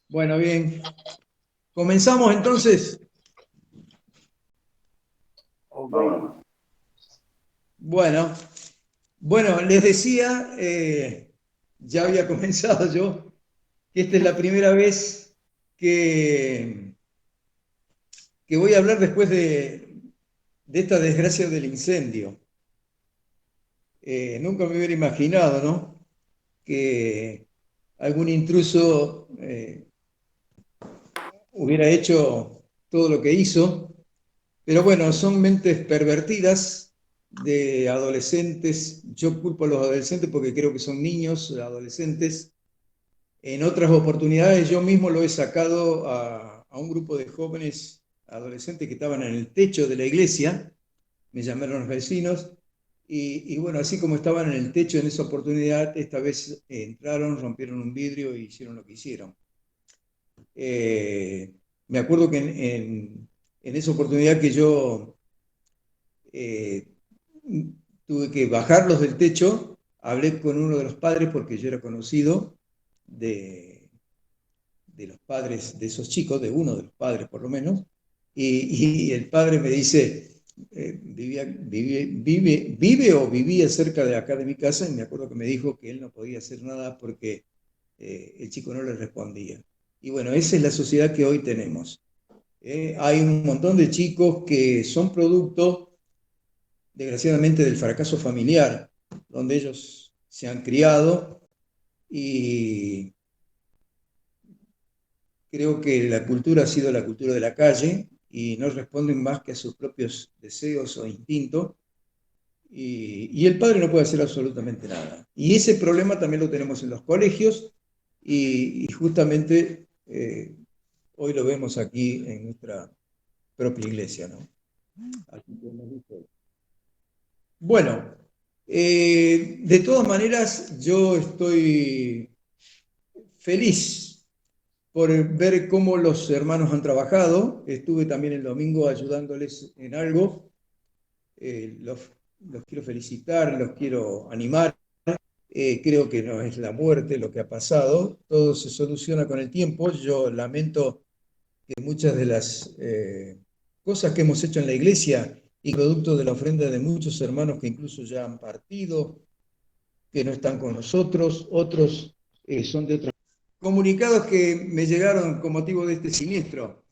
Bueno, bien. Comenzamos entonces. Vámonos. Bueno, bueno, les decía, ya había comenzado yo, que esta es la primera vez que, que voy a hablar después de esta desgracia del incendio. Nunca me hubiera imaginado, ¿no? Que algún intruso hubiera hecho todo lo que hizo. Pero bueno, son mentes pervertidas de adolescentes. Yo culpo a los adolescentes porque creo que son niños, adolescentes. En otras oportunidades yo mismo lo he sacado a un grupo de jóvenes adolescentes que estaban en el techo de la iglesia, me llamaron los vecinos, y bueno, así como estaban en el techo en esa oportunidad, esta vez entraron, rompieron un vidrio e hicieron lo que hicieron. Eh, Me acuerdo que en esa oportunidad que yo eh, tuve que bajarlos del techo, hablé con uno de los padres porque yo era conocido de, de los padres de esos chicos, de uno de los padres por lo menos, y el padre me dice, vive o vivía cerca de acá de mi casa, y me acuerdo que me dijo que él no podía hacer nada porque el chico no le respondía. Y bueno, esa es la sociedad que hoy tenemos. Hay un montón de chicos que son producto desgraciadamente, del fracaso familiar, donde ellos se han criado y creo que la cultura ha sido la cultura de la calle y no responden más que a sus propios deseos o instintos y el padre no puede hacer absolutamente nada. Y ese problema también lo tenemos en los colegios y justamente hoy lo vemos aquí en nuestra propia iglesia, ¿no? Así que me gusta. Bueno, de todas maneras, yo estoy feliz por ver cómo los hermanos han trabajado. Estuve también el domingo ayudándoles en algo. Los quiero felicitar, los quiero animar. Creo que no es la muerte lo que ha pasado. Todo se soluciona con el tiempo. Yo lamento que muchas de las cosas que hemos hecho en la iglesia y producto de la ofrenda de muchos hermanos que incluso ya han partido, que no están con nosotros, otros son de otros comunicados que me llegaron con motivo de este siniestro.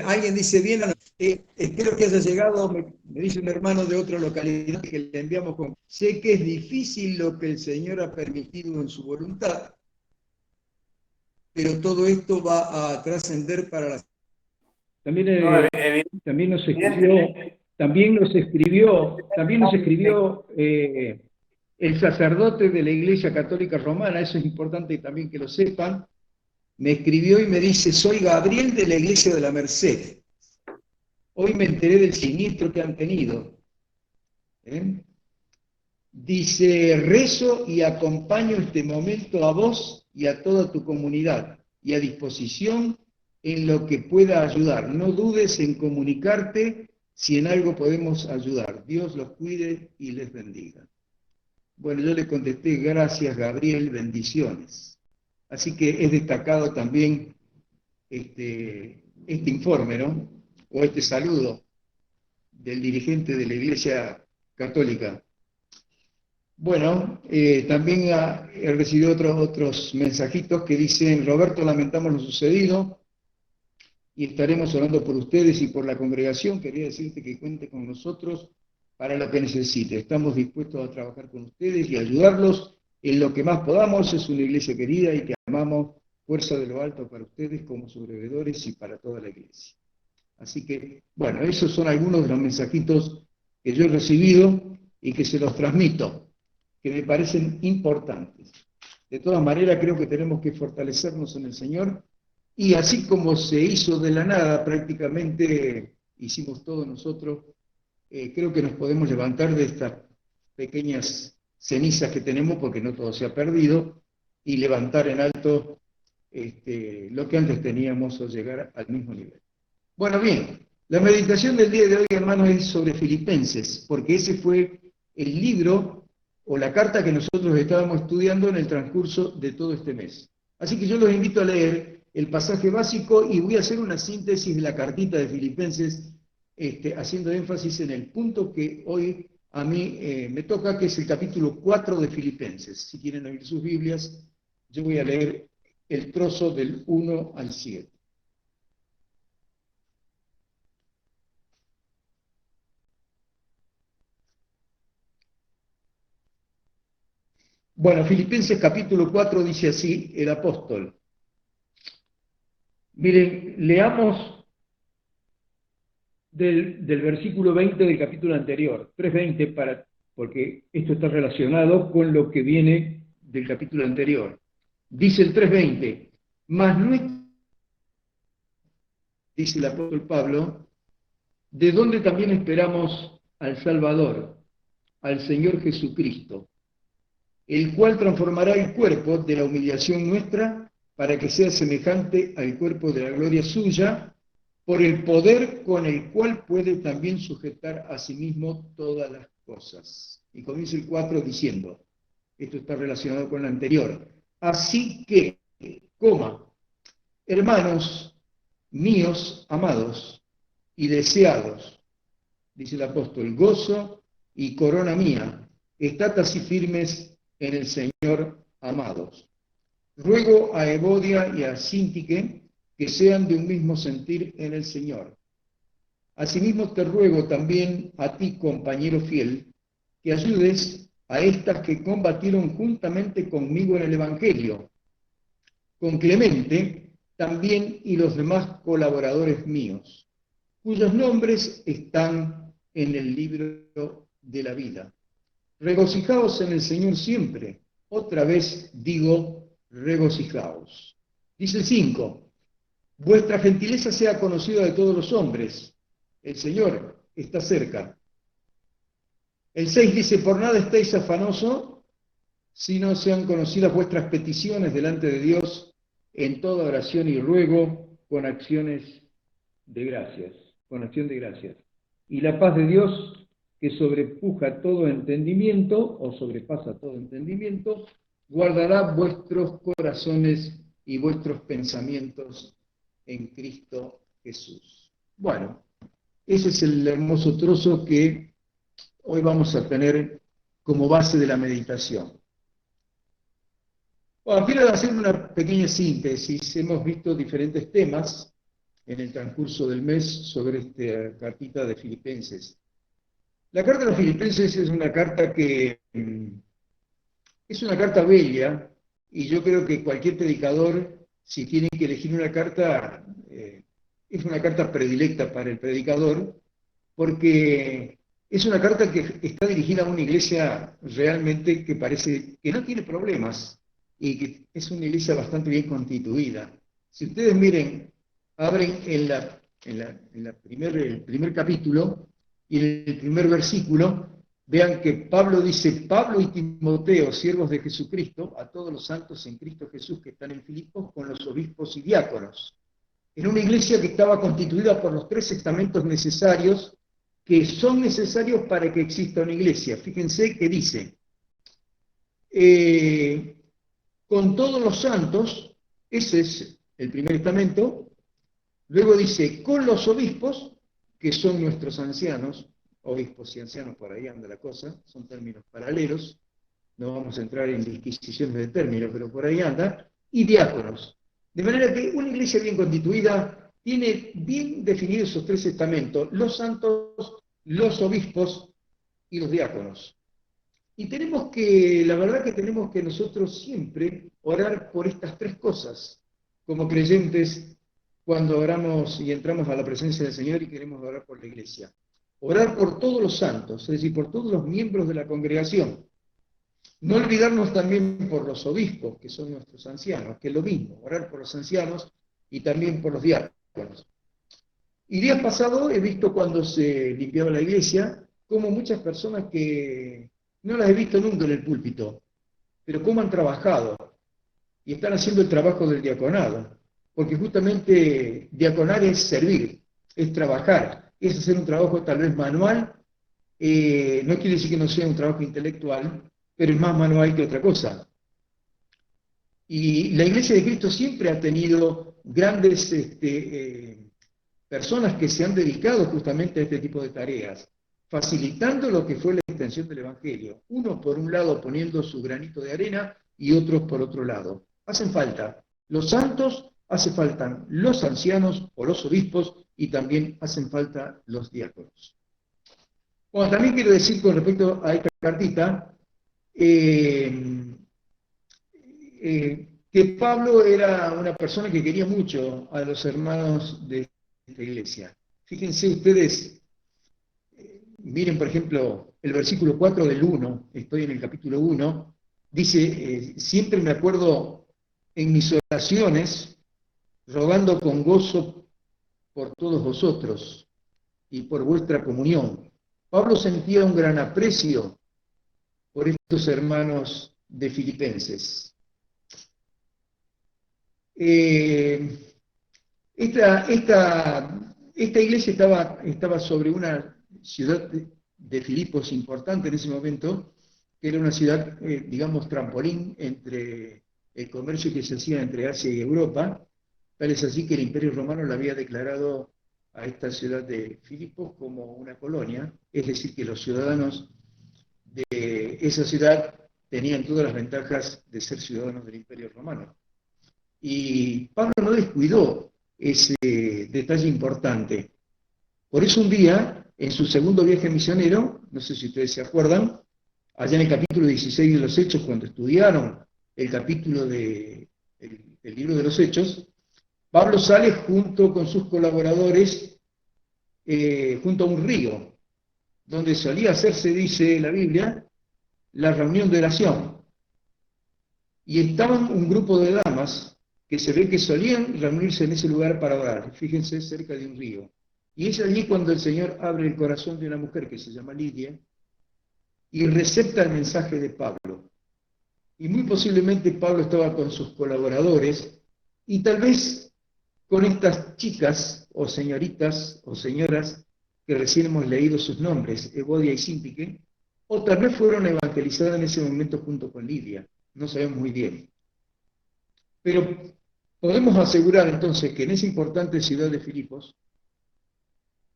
Alguien dice, bien, espero que haya llegado, me dice un hermano de otra localidad que le enviamos con... Sé que es difícil lo que el Señor ha permitido en su voluntad, pero todo esto va a trascender para la... También, No, también nos escribió, evidentemente, también nos escribió el sacerdote de la Iglesia Católica Romana, eso es importante también que lo sepan, me escribió y me dice, soy Gabriel de la Iglesia de la Merced. Hoy me enteré del siniestro que han tenido. ¿Eh? Dice, rezo y acompaño este momento a vos y a toda tu comunidad y a disposición en lo que pueda ayudar. No dudes en comunicarte si en algo podemos ayudar. Dios los cuide y les bendiga. Bueno, yo le contesté, gracias Gabriel, bendiciones. Así que es destacado también este informe, ¿no? O este saludo del dirigente de la Iglesia Católica. Bueno, también he recibido otros mensajitos que dicen, Roberto, lamentamos lo sucedido y estaremos orando por ustedes y por la congregación. Quería decirte que cuente con nosotros para lo que necesite. Estamos dispuestos a trabajar con ustedes y ayudarlos en lo que más podamos. Es una iglesia querida y que amamos. Fuerza de lo alto para ustedes como sobrevividores y para toda la iglesia. Así que, bueno, esos son algunos de los mensajitos que yo he recibido y que se los transmito, que me parecen importantes. De todas maneras, creo que tenemos que fortalecernos en el Señor y así como se hizo de la nada, prácticamente hicimos todos nosotros, creo que nos podemos levantar de estas pequeñas cenizas que tenemos, porque no todo se ha perdido, y levantar en alto lo que antes teníamos o llegar al mismo nivel. Bueno, bien, la meditación del día de hoy, hermanos, es sobre Filipenses, porque ese fue el libro o la carta que nosotros estábamos estudiando en el transcurso de todo este mes. Así que yo los invito a leer el pasaje básico y voy a hacer una síntesis de la cartita de Filipenses, haciendo énfasis en el punto que hoy a mí me toca, que es el capítulo 4 de Filipenses. Si quieren oír sus Biblias, yo voy a leer el trozo del 1 al 7. Bueno, Filipenses capítulo 4 dice así el apóstol. Miren, leamos del versículo 20 del capítulo anterior, 3:20, porque esto está relacionado con lo que viene del capítulo anterior. Dice el 3:20, mas no es, dice el apóstol Pablo, de donde también esperamos al Salvador, al Señor Jesucristo, el cual transformará el cuerpo de la humillación nuestra para que sea semejante al cuerpo de la gloria suya, por el poder con el cual puede también sujetar a sí mismo todas las cosas. Y comienza el 4 diciendo, esto está relacionado con lo anterior, así que, hermanos míos amados y deseados, dice el apóstol, gozo y corona mía, estad así firmes en el Señor, amados. Ruego a Evodia y a Síntique que sean de un mismo sentir en el Señor. Asimismo te ruego también a ti, compañero fiel, que ayudes a estas que combatieron juntamente conmigo en el Evangelio, con Clemente también y los demás colaboradores míos, cuyos nombres están en el libro de la vida. Regocijaos en el Señor siempre. Otra vez digo, regocijaos. Dice el 5, vuestra gentileza sea conocida de todos los hombres. El Señor está cerca. El 6 dice, por nada estéis afanosos, sino sean conocidas vuestras peticiones delante de Dios en toda oración y ruego con acciones de gracias, con acción de gracias. Y la paz de Dios, que sobrepuja todo entendimiento, o sobrepasa todo entendimiento, guardará vuestros corazones y vuestros pensamientos en Cristo Jesús. Bueno, ese es el hermoso trozo que hoy vamos a tener como base de la meditación. Bueno, quiero hacer una pequeña síntesis. Hemos visto diferentes temas en el transcurso del mes sobre esta cartita de Filipenses. La carta de los Filipenses es una carta que es una carta bella, y yo creo que cualquier predicador, si tiene que elegir una carta, es una carta predilecta para el predicador, porque es una carta que está dirigida a una iglesia realmente que parece que no tiene problemas, y que es una iglesia bastante bien constituida. Si ustedes miren, abren el primer capítulo, y en el primer versículo, vean que Pablo dice, Pablo y Timoteo, siervos de Jesucristo, a todos los santos en Cristo Jesús que están en Filipos, con los obispos y diáconos. En una iglesia que estaba constituida por los 3 estamentos necesarios, que son necesarios para que exista una iglesia. Fíjense que dice, con todos los santos, ese es el primer estamento. Luego dice, con los obispos, que son nuestros ancianos, obispos y ancianos, por ahí anda la cosa, son términos paralelos, no vamos a entrar en disquisiciones de términos, pero por ahí anda, y diáconos. De manera que una iglesia bien constituida tiene bien definidos esos 3 estamentos, los santos, los obispos y los diáconos. Y la verdad que tenemos que nosotros siempre orar por estas 3 cosas, como creyentes, cuando oramos y entramos a la presencia del Señor y queremos orar por la iglesia. Orar por todos los santos, es decir, por todos los miembros de la congregación. No olvidarnos también por los obispos, que son nuestros ancianos, que es lo mismo, orar por los ancianos y también por los diáconos. Y días pasados he visto, cuando se limpiaba la iglesia, como muchas personas que no las he visto nunca en el púlpito, pero cómo han trabajado y están haciendo el trabajo del diaconado. Porque justamente diaconar es servir, es trabajar, es hacer un trabajo tal vez manual, no quiere decir que no sea un trabajo intelectual, pero es más manual que otra cosa. Y la Iglesia de Cristo siempre ha tenido grandes personas que se han dedicado justamente a este tipo de tareas, facilitando lo que fue la extensión del Evangelio. Unos por un lado poniendo su granito de arena y otros por otro lado. Hacen falta los santos, hace falta los ancianos o los obispos y también hacen falta los diáconos. Bueno, también quiero decir con respecto a esta cartita, que Pablo era una persona que quería mucho a los hermanos de esta iglesia. Fíjense ustedes, miren por ejemplo el versículo 4 del 1, estoy en el capítulo 1, dice, siempre me acuerdo en mis oraciones, rogando con gozo por todos vosotros y por vuestra comunión. Pablo sentía un gran aprecio por estos hermanos de Filipenses. Esta iglesia estaba sobre una ciudad de Filipos importante en ese momento, que era una ciudad, digamos, trampolín entre el comercio que se hacía entre Asia y Europa. Tal es así que el Imperio Romano la había declarado a esta ciudad de Filipos como una colonia, es decir, que los ciudadanos de esa ciudad tenían todas las ventajas de ser ciudadanos del Imperio Romano. Y Pablo no descuidó ese detalle importante. Por eso un día, en su segundo viaje misionero, no sé si ustedes se acuerdan, allá en el capítulo 16 de los Hechos, cuando estudiaron el capítulo del libro de los Hechos, Pablo sale junto con sus colaboradores junto a un río, donde solía hacerse, dice la Biblia, la reunión de oración. Y estaban un grupo de damas que se ve que solían reunirse en ese lugar para orar, fíjense, cerca de un río. Y es allí cuando el Señor abre el corazón de una mujer que se llama Lidia y recepta el mensaje de Pablo. Y muy posiblemente Pablo estaba con sus colaboradores y tal vez con estas chicas o señoritas o señoras que recién hemos leído sus nombres, Evodia y Síntique, o tal vez fueron evangelizadas en ese momento junto con Lidia, no sabemos muy bien. Pero podemos asegurar entonces que en esa importante ciudad de Filipos,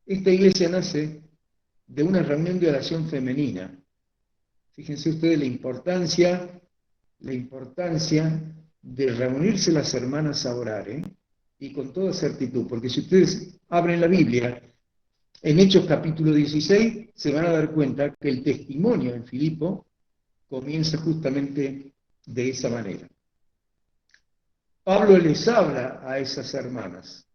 esta iglesia nace de una reunión de oración femenina. Fíjense ustedes la importancia de reunirse las hermanas a orar, y con toda certitud, porque si ustedes abren la Biblia, en Hechos capítulo 16, se van a dar cuenta que el testimonio en Filipo comienza justamente de esa manera. Pablo les habla a esas hermanas,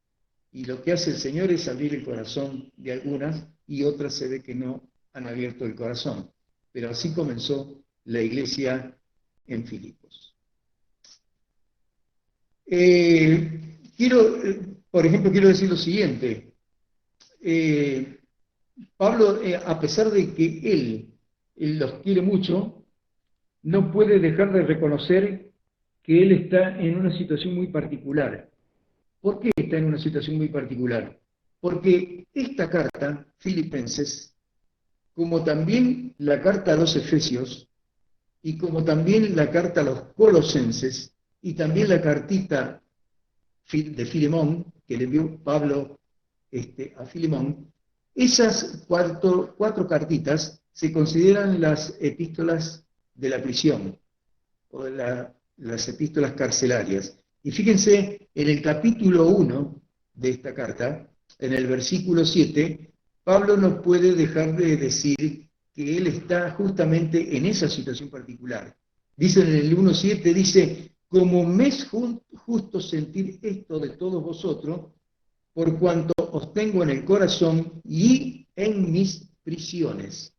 y lo que hace el Señor es abrir el corazón de algunas, y otras se ve que no han abierto el corazón. Pero así comenzó la iglesia en Filipos. Por ejemplo, quiero decir lo siguiente. Pablo, a pesar de que él los quiere mucho, no puede dejar de reconocer que él está en una situación muy particular. ¿Por qué está en una situación muy particular? Porque esta carta, Filipenses, como también la carta a los Efesios, y como también la carta a los Colosenses, y también la cartita de Filemón, que le envió Pablo a Filemón, esas cuatro cartitas se consideran las epístolas de la prisión, o las epístolas carcelarias. Y fíjense, en el capítulo 1 de esta carta, en el versículo 7, Pablo no puede dejar de decir que él está justamente en esa situación particular. Dice en el 1.7, dice, como me es justo sentir esto de todos vosotros, por cuanto os tengo en el corazón y en mis prisiones.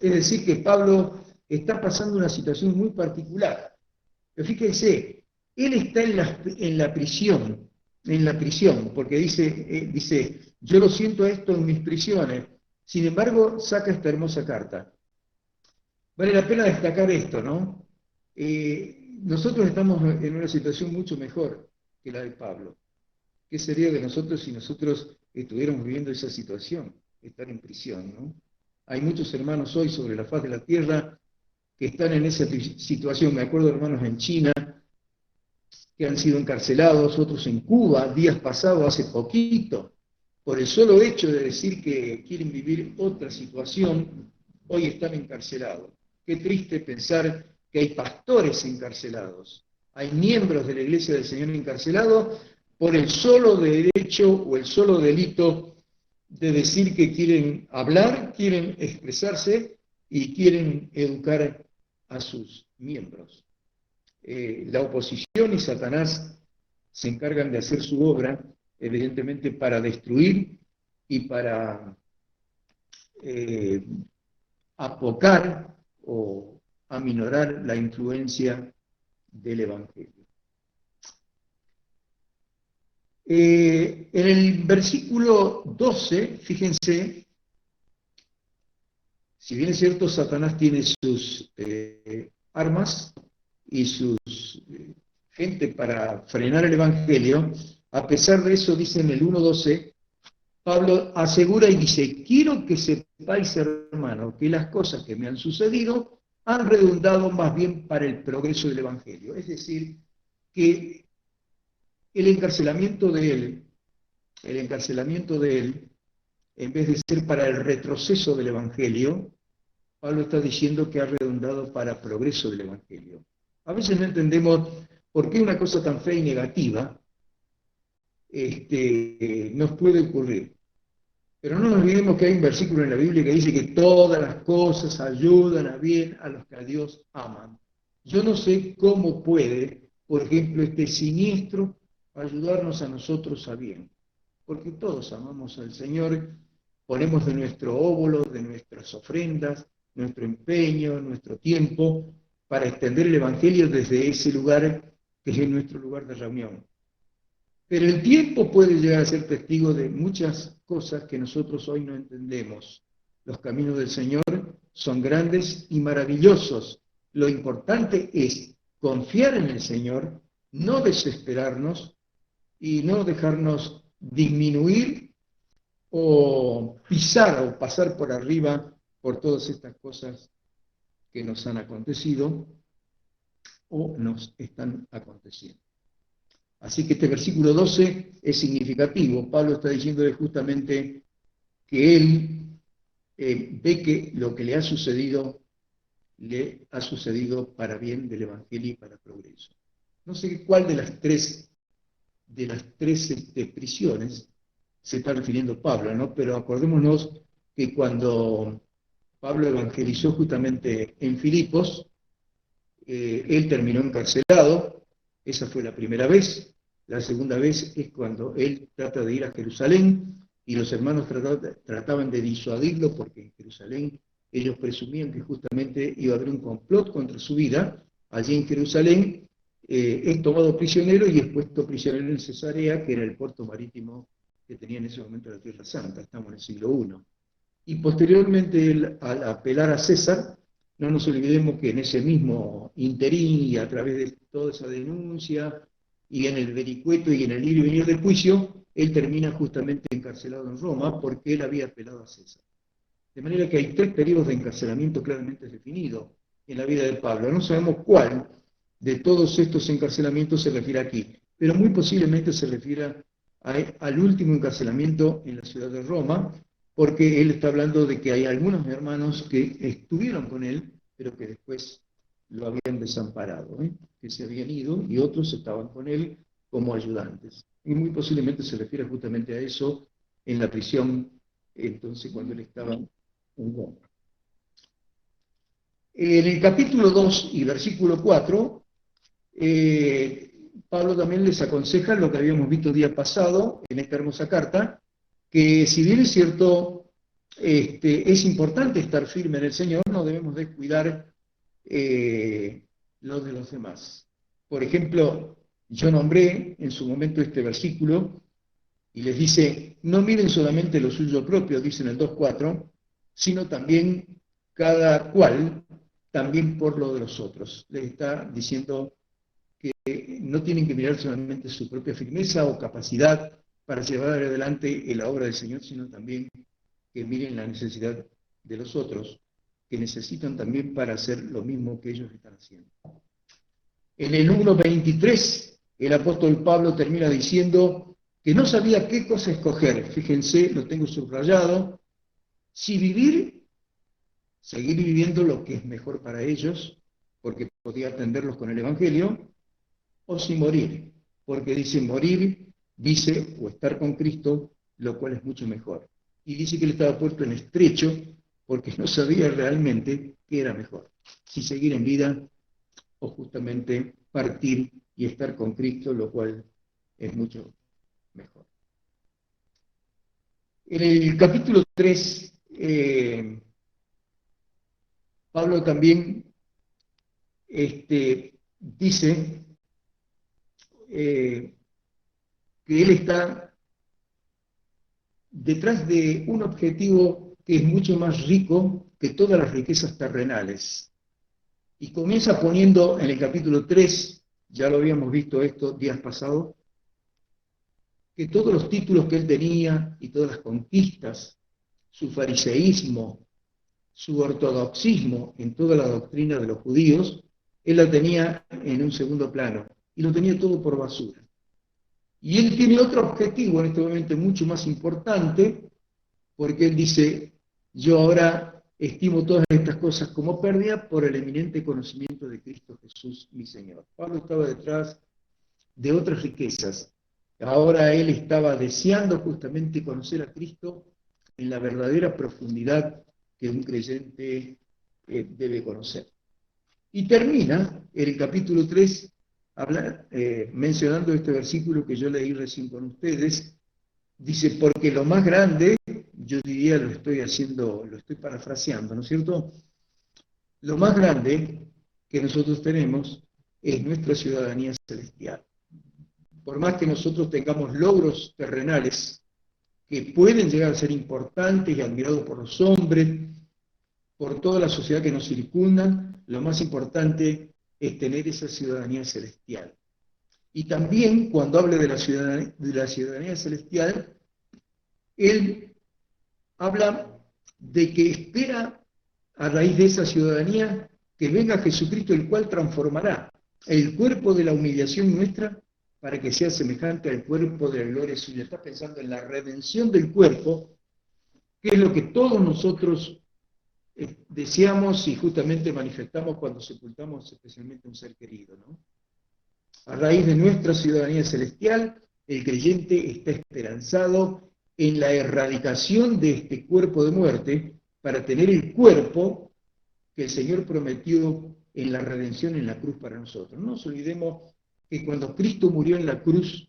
Es decir, que Pablo está pasando una situación muy particular. Pero fíjense, él está en la prisión, porque dice, yo lo siento esto en mis prisiones. Sin embargo, saca esta hermosa carta. Vale la pena destacar esto, ¿no? Nosotros estamos en una situación mucho mejor que la de Pablo. ¿Qué sería de nosotros si nosotros estuviéramos viviendo esa situación, estar en prisión, ¿no? Hay muchos hermanos hoy sobre la faz de la tierra que están en esa situación. Me acuerdo de hermanos en China que han sido encarcelados, otros en Cuba, días pasados, hace poquito, por el solo hecho de decir que quieren vivir otra situación, hoy están encarcelados. Qué triste pensar que hay pastores encarcelados, hay miembros de la Iglesia del Señor encarcelados por el solo derecho o el solo delito de decir que quieren hablar, quieren expresarse y quieren educar a sus miembros. La oposición y Satanás se encargan de hacer su obra, evidentemente para destruir y para apocar o aminorar la influencia del Evangelio. En el versículo 12, fíjense, si bien es cierto, Satanás tiene sus armas y sus gente para frenar el Evangelio, a pesar de eso, dice en el 1.12, Pablo asegura y dice, quiero que sepáis, hermanos, que las cosas que me han sucedido han redundado más bien para el progreso del Evangelio. Es decir, que el encarcelamiento de él, en vez de ser para el retroceso del Evangelio, Pablo está diciendo que ha redundado para progreso del Evangelio. A veces no entendemos por qué una cosa tan fea y negativa nos puede ocurrir. Pero no nos olvidemos que hay un versículo en la Biblia que dice que todas las cosas ayudan a bien a los que a Dios aman. Yo no sé cómo puede, por ejemplo, este siniestro ayudarnos a nosotros a bien. Porque todos amamos al Señor, ponemos de nuestro óvulo, de nuestras ofrendas, nuestro empeño, nuestro tiempo, para extender el Evangelio desde ese lugar que es nuestro lugar de reunión. Pero el tiempo puede llegar a ser testigo de muchas cosas que nosotros hoy no entendemos. Los caminos del Señor son grandes y maravillosos. Lo importante es confiar en el Señor, no desesperarnos y no dejarnos disminuir o pisar o pasar por arriba por todas estas cosas que nos han acontecido o nos están aconteciendo. Así que este versículo 12 es significativo. Pablo está diciéndole justamente que él ve que lo que le ha sucedido para bien del Evangelio y para progreso. No sé cuál de las tres prisiones se está refiriendo Pablo, ¿no? Pero acordémonos que cuando Pablo evangelizó justamente en Filipos, él terminó encarcelado. Esa fue la primera vez. La segunda vez es cuando él trata de ir a Jerusalén y los hermanos trataban de disuadirlo porque en Jerusalén ellos presumían que justamente iba a haber un complot contra su vida. Allí en Jerusalén es tomado prisionero y es puesto prisionero en Cesarea, que era el puerto marítimo que tenía en ese momento la Tierra Santa. Estamos en el siglo I. Y posteriormente, él, al apelar a César, no nos olvidemos que en ese mismo interín y a través de toda esa denuncia y en el vericueto y en el ir y venir del juicio, él termina justamente encarcelado en Roma porque él había apelado a César. De manera que hay tres periodos de encarcelamiento claramente definidos en la vida de Pablo. No sabemos cuál de todos estos encarcelamientos se refiere aquí, pero muy posiblemente se refiera al último encarcelamiento en la ciudad de Roma, porque él está hablando de que hay algunos hermanos que estuvieron con él, pero que después lo habían desamparado, que se habían ido y otros estaban con él como ayudantes. Y muy posiblemente se refiere justamente a eso en la prisión, entonces cuando él estaba en Roma. En el capítulo 2 y versículo 4, Pablo también les aconseja lo que habíamos visto el día pasado en esta hermosa carta, que si bien es cierto, es importante estar firme en el Señor, no debemos descuidar lo de los demás. Por ejemplo, yo nombré en su momento este versículo y les dice, no miren solamente lo suyo propio, dice en el 2.4, sino también cada cual, también por lo de los otros. Les está diciendo que no tienen que mirar solamente su propia firmeza o capacidad para llevar adelante la obra del Señor, sino también que miren la necesidad de los otros. que necesitan también para hacer lo mismo que ellos están haciendo. En el 1:23, el apóstol Pablo termina diciendo que no sabía qué cosa escoger. Fíjense, lo tengo subrayado. Si seguir viviendo lo que es mejor para ellos, porque podía atenderlos con el Evangelio, o si morir, porque dice morir, dice, o estar con Cristo, lo cual es mucho mejor. Y dice que él estaba puesto en estrecho, porque no sabía realmente qué era mejor, si seguir en vida o justamente partir y estar con Cristo, lo cual es mucho mejor. En el capítulo 3, Pablo también dice que él está detrás de un objetivo que es mucho más rico que todas las riquezas terrenales. Y comienza poniendo en el capítulo 3, ya lo habíamos visto esto días pasados, que todos los títulos que él tenía y todas las conquistas, su fariseísmo, su ortodoxismo en toda la doctrina de los judíos, él la tenía en un segundo plano y lo tenía todo por basura. Y él tiene otro objetivo en este momento mucho más importante, porque él dice, yo ahora estimo todas estas cosas como pérdida por el eminente conocimiento de Cristo Jesús, mi Señor. Pablo estaba detrás de otras riquezas. Ahora él estaba deseando justamente conocer a Cristo en la verdadera profundidad que un creyente debe conocer. Y termina en el capítulo 3 mencionando este versículo que yo leí recién con ustedes. Dice, porque lo más grande, yo diría, lo estoy parafraseando, ¿no es cierto? Lo más grande que nosotros tenemos es nuestra ciudadanía celestial. Por más que nosotros tengamos logros terrenales que pueden llegar a ser importantes y admirados por los hombres, por toda la sociedad que nos circunda, lo más importante es tener esa ciudadanía celestial. Y también, cuando hable de la ciudadanía celestial, él habla de que espera, a raíz de esa ciudadanía, que venga Jesucristo, el cual transformará el cuerpo de la humillación nuestra para que sea semejante al cuerpo de la gloria suya. Está pensando en la redención del cuerpo, que es lo que todos nosotros deseamos y justamente manifestamos cuando sepultamos especialmente un ser querido, ¿no? A raíz de nuestra ciudadanía celestial, el creyente está esperanzado en la erradicación de este cuerpo de muerte para tener el cuerpo que el Señor prometió en la redención en la cruz para nosotros. No nos olvidemos que cuando Cristo murió en la cruz,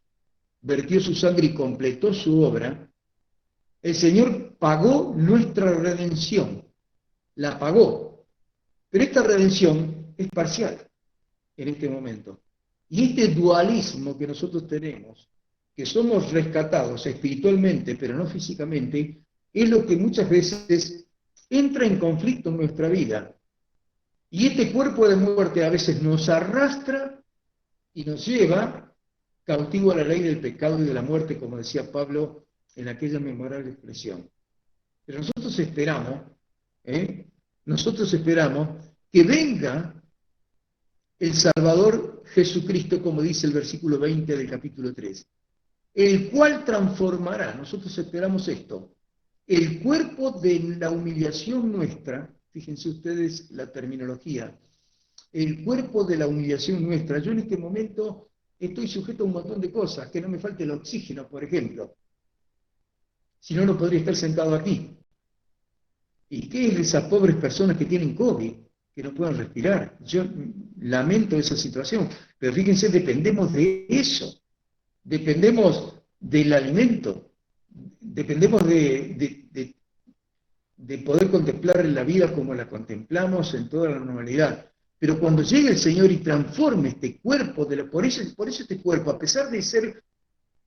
vertió su sangre y completó su obra, el Señor pagó nuestra redención, la pagó. Pero esta redención es parcial en este momento. Y este dualismo que nosotros tenemos, que somos rescatados espiritualmente, pero no físicamente, es lo que muchas veces entra en conflicto en nuestra vida. Y este cuerpo de muerte a veces nos arrastra y nos lleva cautivo a la ley del pecado y de la muerte, como decía Pablo en aquella memorable expresión. Pero nosotros esperamos que venga el Salvador Jesucristo, como dice el versículo 20 del capítulo 3, el cual transformará, nosotros esperamos esto, el cuerpo de la humillación nuestra, fíjense ustedes la terminología, el cuerpo de la humillación nuestra. Yo en este momento estoy sujeto a un montón de cosas, que no me falte el oxígeno, por ejemplo, si no, no podría estar sentado aquí. ¿Y qué es de esas pobres personas que tienen COVID? Que no puedan respirar? Yo lamento esa situación, pero fíjense, dependemos de eso, dependemos del alimento, dependemos de poder contemplar la vida como la contemplamos en toda la normalidad. Pero cuando llegue el Señor y transforme este cuerpo, por eso este cuerpo, a pesar de ser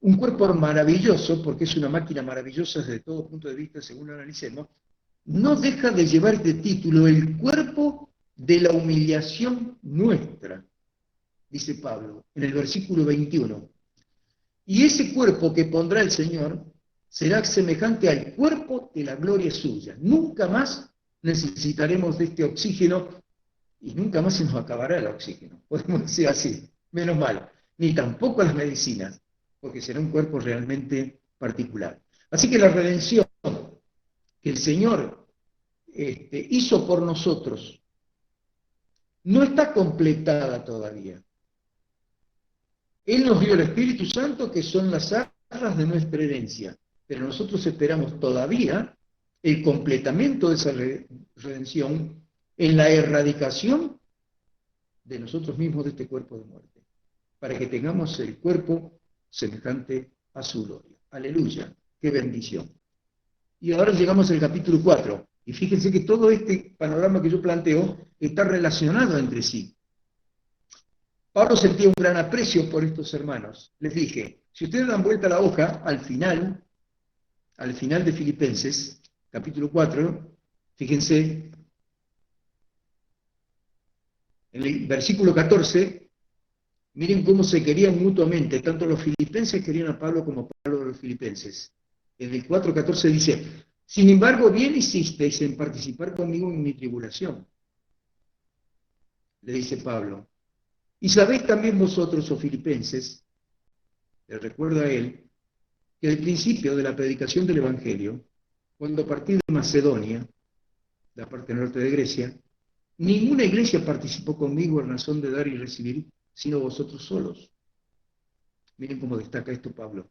un cuerpo maravilloso, porque es una máquina maravillosa desde todo punto de vista, según lo analicemos, no deja de llevar este título, el cuerpo de la humillación nuestra, dice Pablo, en el versículo 21. Y ese cuerpo que pondrá el Señor será semejante al cuerpo de la gloria suya. Nunca más necesitaremos de este oxígeno y nunca más se nos acabará el oxígeno, podemos decir así, menos mal, ni tampoco las medicinas, porque será un cuerpo realmente particular. Así que la redención que el Señor hizo por nosotros no está completada todavía. Él nos dio el Espíritu Santo, que son las arras de nuestra herencia, pero nosotros esperamos todavía el completamiento de esa redención en la erradicación de nosotros mismos de este cuerpo de muerte, para que tengamos el cuerpo semejante a su gloria. Aleluya, qué bendición. Y ahora llegamos al capítulo 4, y fíjense que todo este panorama que yo planteo está relacionado entre sí. Pablo sentía un gran aprecio por estos hermanos. Les dije, si ustedes dan vuelta a la hoja, al final de Filipenses, capítulo 4, fíjense, en el versículo 14, miren cómo se querían mutuamente, tanto los filipenses querían a Pablo como Pablo a los filipenses. En el 4:14 dice, sin embargo, bien hicisteis en participar conmigo en mi tribulación, le dice Pablo. Y sabéis también vosotros, oh filipenses, le recuerdo a él, que al principio de la predicación del Evangelio, cuando partí de Macedonia, la parte norte de Grecia, ninguna iglesia participó conmigo en razón de dar y recibir, sino vosotros solos. Miren cómo destaca esto Pablo.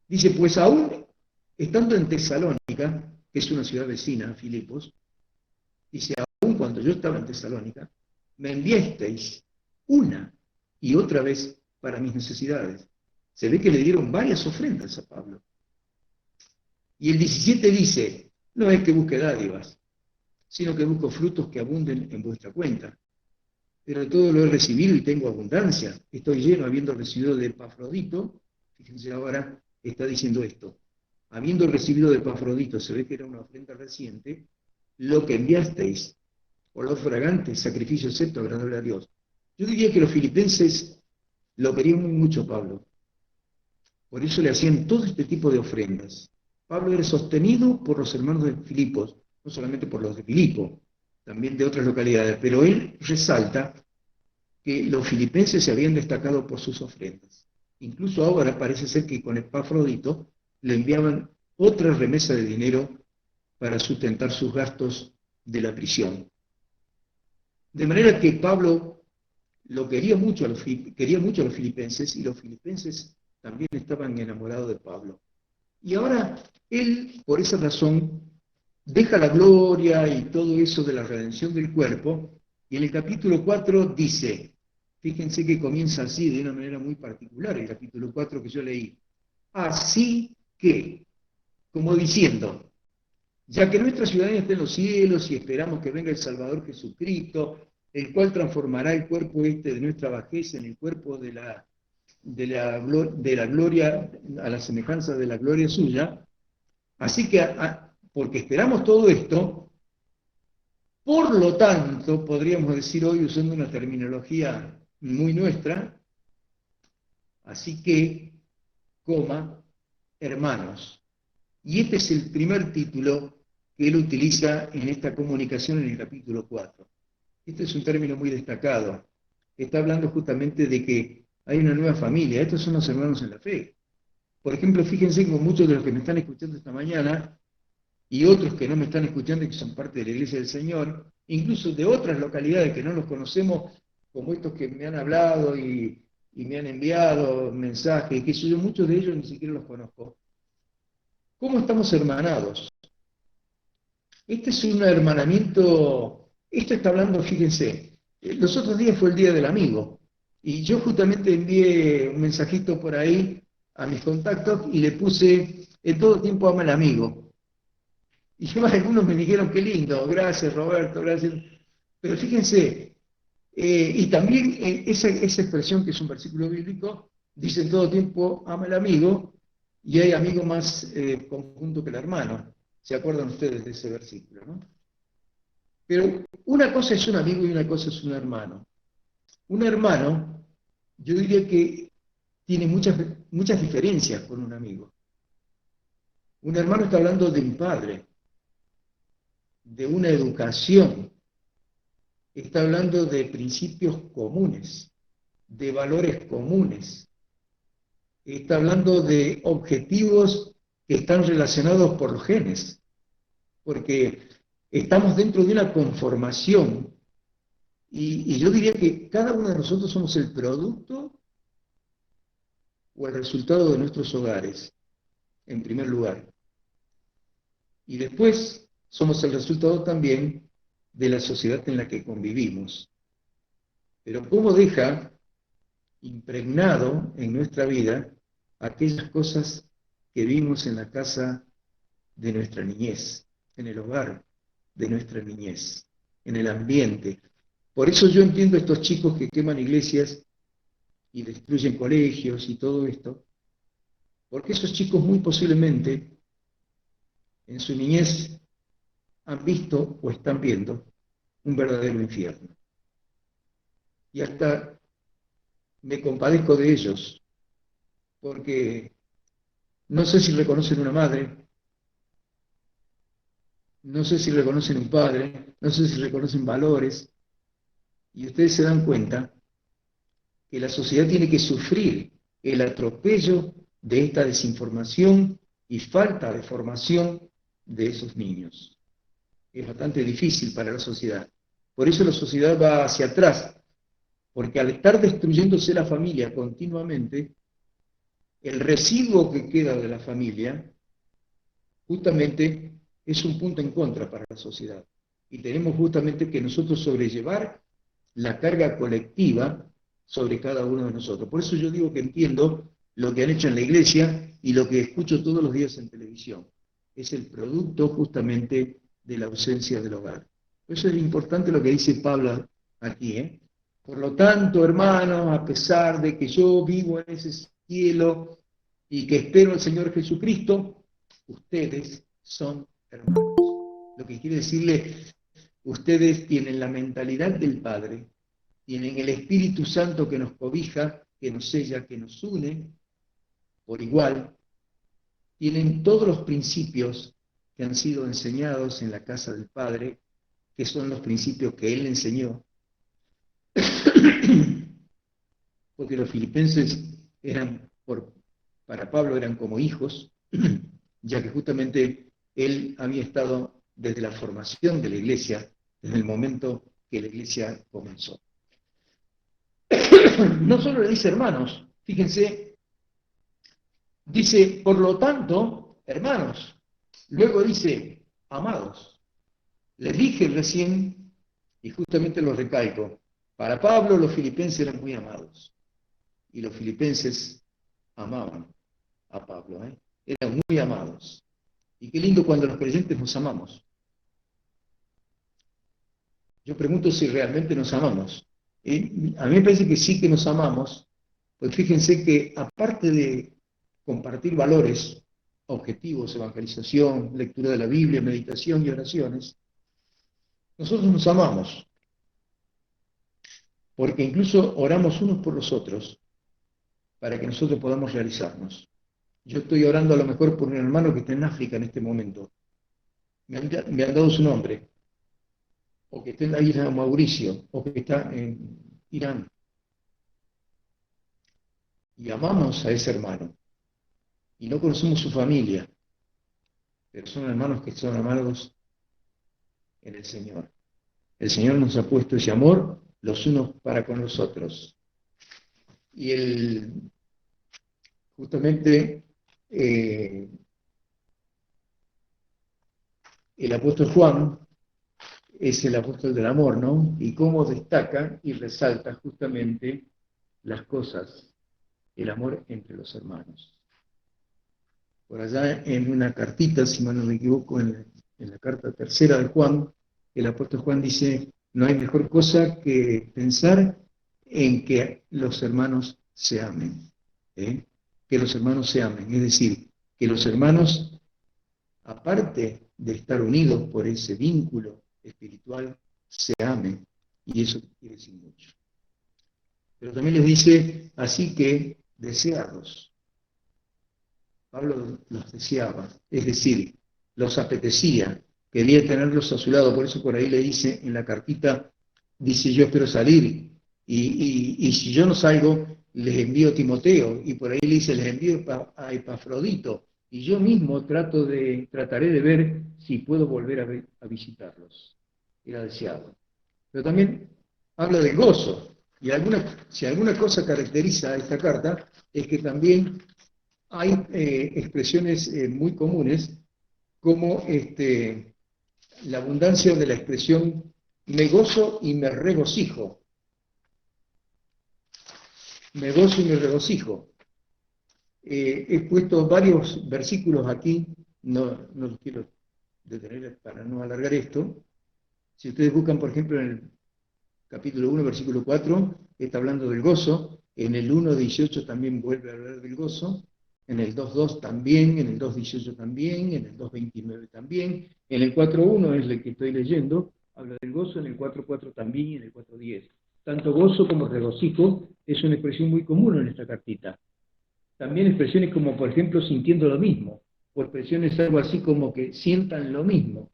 Dice, pues aún estando en Tesalónica, que es una ciudad vecina, Filipos, dice, aún cuando yo estaba en Tesalónica, me enviasteis una y otra vez para mis necesidades. Se ve que le dieron varias ofrendas a Pablo. Y el 17 dice, no es que busque dádivas, sino que busco frutos que abunden en vuestra cuenta. Pero todo lo he recibido y tengo abundancia. Estoy lleno habiendo recibido de Epafrodito. Fíjense ahora, está diciendo esto. Habiendo recibido de Epafrodito, se ve que era una ofrenda reciente, lo que enviasteis, olor fragante, sacrificio acepto, agradable a Dios. Yo diría que los filipenses lo querían mucho, Pablo. Por eso le hacían todo este tipo de ofrendas. Pablo era sostenido por los hermanos de Filipos, no solamente por los de Filipo, también de otras localidades, pero él resalta que los filipenses se habían destacado por sus ofrendas. Incluso ahora parece ser que con Epafrodito le enviaban otra remesa de dinero para sustentar sus gastos de la prisión. De manera que Pablo lo quería mucho a los filipenses, y los filipenses también estaban enamorados de Pablo. Y ahora él, por esa razón, deja la gloria y todo eso de la redención del cuerpo, y en el capítulo 4 dice, fíjense que comienza así de una manera muy particular, el capítulo 4 que yo leí, así que, como diciendo, ya que nuestra ciudadanía está en los cielos y esperamos que venga el Salvador Jesucristo, el cual transformará el cuerpo de nuestra bajeza en el cuerpo de la gloria, a la semejanza de la gloria suya. Así que, porque esperamos todo esto, por lo tanto, podríamos decir hoy, usando una terminología muy nuestra, así que, hermanos. Y este es el primer título que él utiliza en esta comunicación en el capítulo 4. Este es un término muy destacado. Está hablando justamente de que hay una nueva familia. Estos son los hermanos en la fe. Por ejemplo, fíjense como muchos de los que me están escuchando esta mañana y otros que no me están escuchando y que son parte de la Iglesia del Señor, incluso de otras localidades que no los conocemos, como estos que me han hablado y me han enviado mensajes, que yo muchos de ellos ni siquiera los conozco. ¿Cómo estamos hermanados? Este es un hermanamiento, esto está hablando, fíjense, los otros días fue el Día del Amigo, y yo justamente envié un mensajito por ahí a mis contactos y le puse, en todo tiempo ama al amigo. Y algunos me dijeron, qué lindo, gracias Roberto, gracias. Pero fíjense, y también esa expresión que es un versículo bíblico, dice en todo tiempo ama al amigo, y hay amigo más conjunto que el hermano. ¿Se acuerdan ustedes de ese versículo, no? Pero una cosa es un amigo y una cosa es un hermano. Un hermano, yo diría que tiene muchas diferencias con un amigo. Un hermano está hablando de un padre, de una educación, está hablando de principios comunes, de valores comunes, está hablando de objetivos que están relacionados por los genes, porque estamos dentro de una conformación y yo diría que cada uno de nosotros somos el producto o el resultado de nuestros hogares, en primer lugar. Y después somos el resultado también de la sociedad en la que convivimos. Pero ¿cómo deja impregnado en nuestra vida aquellas cosas que vimos en la casa de nuestra niñez, en el hogar de nuestra niñez, en el ambiente? Por eso yo entiendo a estos chicos que queman iglesias y destruyen colegios y todo esto, porque esos chicos muy posiblemente en su niñez han visto o están viendo un verdadero infierno. Y hasta me compadezco de ellos, porque no sé si reconocen una madre, no sé si reconocen un padre, no sé si reconocen valores, y ustedes se dan cuenta que la sociedad tiene que sufrir el atropello de esta desinformación y falta de formación de esos niños. Es bastante difícil para la sociedad. Por eso la sociedad va hacia atrás, porque al estar destruyéndose la familia continuamente, el residuo que queda de la familia justamente es un punto en contra para la sociedad. Y tenemos justamente que nosotros sobrellevar la carga colectiva sobre cada uno de nosotros. Por eso yo digo que entiendo lo que han hecho en la iglesia y lo que escucho todos los días en televisión. Es el producto justamente de la ausencia del hogar. Por eso es importante lo que dice Pablo aquí, ¿eh? Por lo tanto, hermanos, a pesar de que yo vivo en ese cielo y que espero al Señor Jesucristo, ustedes son hermanos. Lo que quiere decirle, ustedes tienen la mentalidad del Padre, tienen el Espíritu Santo que nos cobija, que nos sella, que nos une por igual, tienen todos los principios que han sido enseñados en la casa del Padre, que son los principios que Él enseñó, porque los filipenses eran, para Pablo eran como hijos, ya que justamente él había estado desde la formación de la iglesia, desde el momento que la iglesia comenzó. No solo le dice hermanos, fíjense, dice, por lo tanto, hermanos, luego dice, amados. Les dije recién, y justamente lo recalco, para Pablo los filipenses eran muy amados, y los filipenses amaban a Pablo, eran muy amados. Y qué lindo cuando los creyentes nos amamos. Yo pregunto si realmente nos amamos. A mí me parece que sí que nos amamos, pues fíjense que aparte de compartir valores, objetivos, evangelización, lectura de la Biblia, meditación y oraciones, nosotros nos amamos, porque incluso oramos unos por los otros para que nosotros podamos realizarnos. Yo estoy orando a lo mejor por un hermano que está en África en este momento. Me han dado su nombre, o que está en la isla de Mauricio, o que está en Irán. Y amamos a ese hermano. Y no conocemos su familia, pero son hermanos que son amados en el Señor. El Señor nos ha puesto ese amor los unos para con los otros. Y justamente el apóstol Juan es el apóstol del amor, ¿no? Y cómo destaca y resalta justamente las cosas, el amor entre los hermanos. Por allá en una cartita, si mal no me equivoco, en la carta tercera de Juan, el apóstol Juan dice, no hay mejor cosa que pensar en que los hermanos se amen, que los hermanos se amen, es decir, que los hermanos, aparte de estar unidos por ese vínculo espiritual, se amen, y eso quiere decir mucho. Pero también les dice, así que desearlos. Pablo los deseaba, es decir, los apetecía quería tenerlos a su lado, por eso por ahí le dice en la cartita, dice yo espero salir, y si yo no salgo, les envío a Timoteo, y por ahí le dice, les envío a Epafrodito, y yo mismo trataré de ver si puedo volver a visitarlos. Era deseado. Pero también habla del gozo, y si alguna cosa caracteriza a esta carta, es que también hay expresiones muy comunes, como la abundancia de la expresión me gozo y me regocijo. Me gozo y me regocijo. He puesto varios versículos aquí, no los quiero detener para no alargar esto. Si ustedes buscan, por ejemplo, en el capítulo 1, versículo 4, está hablando del gozo. En el 1.18 también vuelve a hablar del gozo. En el 2.2 también, en el 2.18 también, en el 2.29 también. En el 4.1 es el que estoy leyendo, habla del gozo, en el 4.4 también y en el 4.10. Tanto gozo como regocijo es una expresión muy común en esta cartita. También expresiones como, por ejemplo, sintiendo lo mismo, o expresiones algo así como que sientan lo mismo,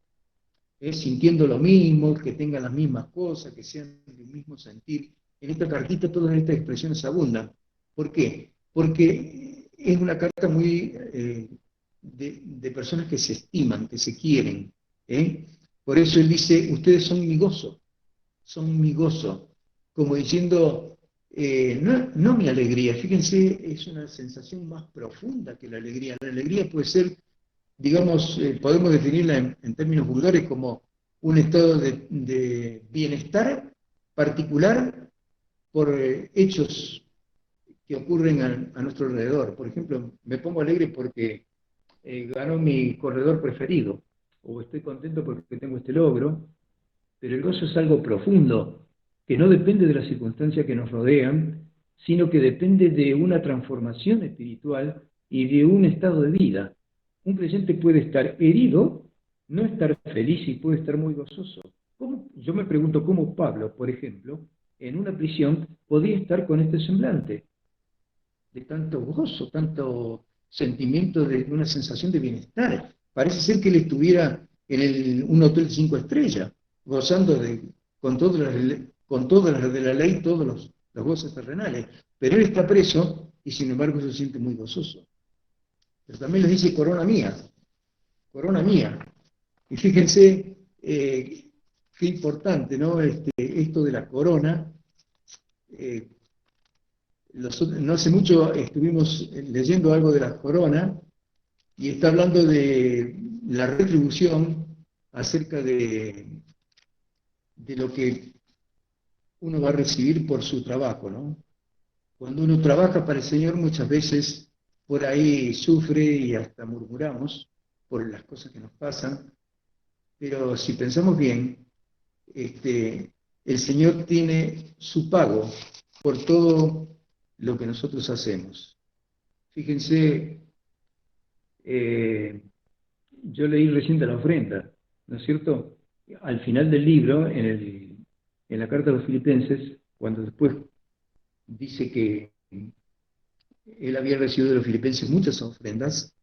sintiendo lo mismo, que tengan las mismas cosas, que sean del mismo sentir. En esta cartita todas estas expresiones abundan. ¿Por qué? Porque es una carta muy de personas que se estiman, que se quieren. Por eso él dice, ustedes son mi gozo, como diciendo, no mi alegría, fíjense, es una sensación más profunda que la alegría. La alegría puede ser, digamos, podemos definirla en términos vulgares como un estado de bienestar particular por hechos que ocurren a nuestro alrededor. Por ejemplo, me pongo alegre porque ganó mi corredor preferido, o estoy contento porque tengo este logro, pero el gozo es algo profundo, que no depende de las circunstancias que nos rodean, sino que depende de una transformación espiritual y de un estado de vida. Un creyente puede estar herido, no estar feliz y puede estar muy gozoso. Yo me pregunto cómo Pablo, por ejemplo, en una prisión podía estar con este semblante, de tanto gozo, tanto sentimiento de una sensación de bienestar. Parece ser que él estuviera en un hotel 5 estrellas, gozando con todas las de la ley, todos los goces terrenales. Pero él está preso y sin embargo se siente muy gozoso. Pero también les dice corona mía, corona mía. Y fíjense qué importante, ¿no? Esto de la corona. No hace mucho estuvimos leyendo algo de la corona y está hablando de la retribución acerca de lo que uno va a recibir por su trabajo, ¿no? Cuando uno trabaja para el Señor muchas veces por ahí sufre y hasta murmuramos por las cosas que nos pasan, pero si pensamos bien, el Señor tiene su pago por todo lo que nosotros hacemos. Fíjense, yo leí recién de la ofrenda, ¿no es cierto? Al final del libro, en la carta a los filipenses, cuando después dice que él había recibido de los filipenses muchas ofrendas,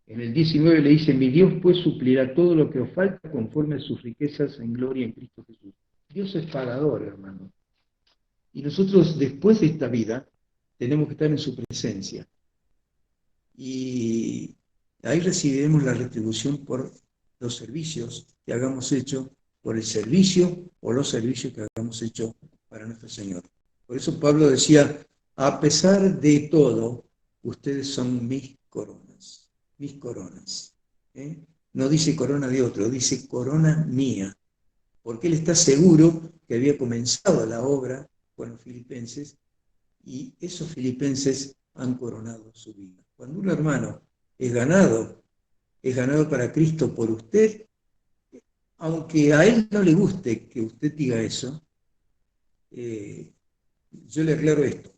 en el 19 le dice, mi Dios pues suplirá todo lo que os falta conforme a sus riquezas en gloria en Cristo Jesús. Dios es pagador, hermano. Y nosotros después de esta vida tenemos que estar en su presencia. Y ahí recibiremos la retribución por los servicios que hagamos hecho, por el servicio o los servicios que hagamos hecho para nuestro Señor. Por eso Pablo decía, a pesar de todo, ustedes son mis coronas, mis coronas. No dice corona de otro, dice corona mía, porque él está seguro que había comenzado la obra con los filipenses y esos filipenses han coronado su vida. Cuando un hermano es ganado para Cristo por usted, aunque a él no le guste que usted diga eso, yo le aclaro esto.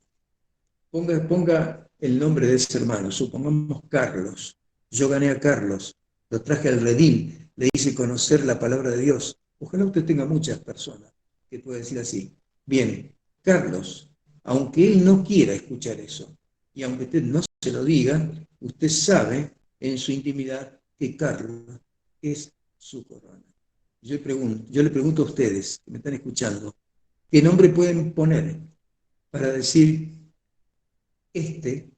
Ponga el nombre de ese hermano, supongamos Carlos. Yo gané a Carlos, lo traje al redil, le hice conocer la palabra de Dios. Ojalá usted tenga muchas personas que puedan decir así. Bien, Carlos, aunque él no quiera escuchar eso, y aunque usted no se lo diga, usted sabe en su intimidad que Carlos es su corona. Yo le pregunto a ustedes que me están escuchando, ¿qué nombre pueden poner para decir, este